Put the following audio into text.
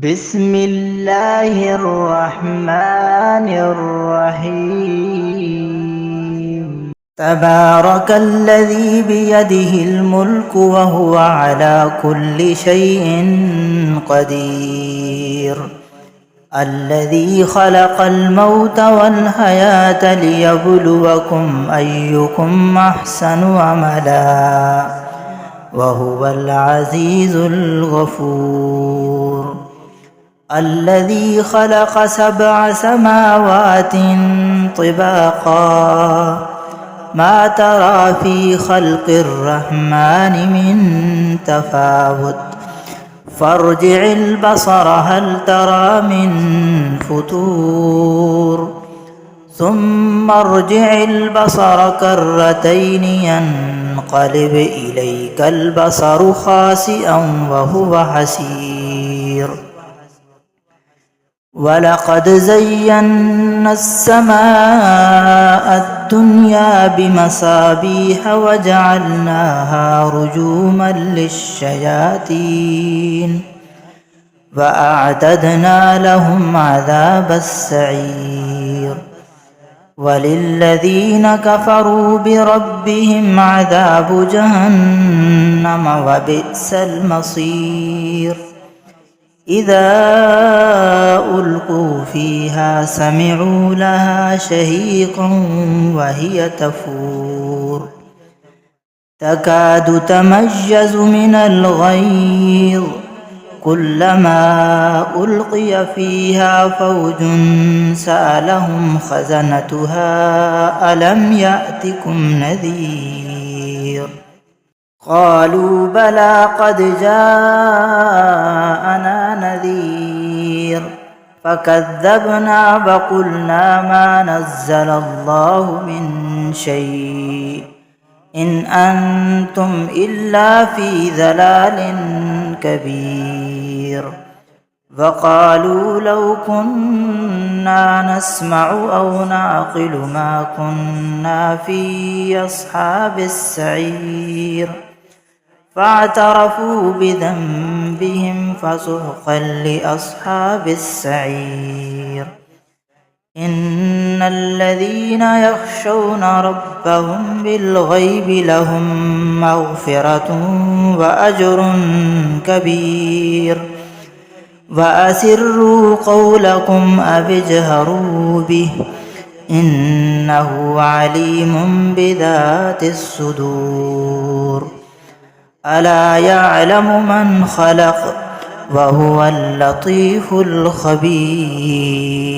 بسم الله الرحمن الرحيم. تبارك الذي بيده الملك وهو على كل شيء قدير. الذي خلق الموت والحياة ليبلوكم أيكم أحسن عملا وهو العزيز الغفور. الذي خلق 7 سماوات طباقا ما ترى في خلق الرحمن من تفاوت فارجع البصر هل ترى من فطور ثم ارجع البصر كرتين ينقلب إليك البصر خاسئا وهو حسير. ولقد زينا السماء الدنيا بمصابيح وجعلناها رجوما للشياطين وأعتدنا لهم عذاب السعير. وللذين كفروا بربهم عذاب جهنم وبئس المصير. إذا ألقوا فيها سمعوا لها شهيقا وهي تفور تكاد تميز من الغيظ كلما ألقي فيها فوج سألهم خزنتها ألم يأتكم نذير قالوا بلى قد جاءنا نذير فكذبنا وقلنا ما نزل الله من شيء إن أنتم إلا في ضلال كبير. وقالوا لو كنا نسمع أو نعقل ما كنا في أصحاب السعير فاعترفوا بذنبهم فسحقا لأصحاب السعير. إن الذين يخشون ربهم بالغيب لهم مغفرة وأجر كبير. وأسروا قولكم أو اجهروا به إنه عليم بذات الصدور. ألا يعلم من خلق وهو اللطيف الخبير.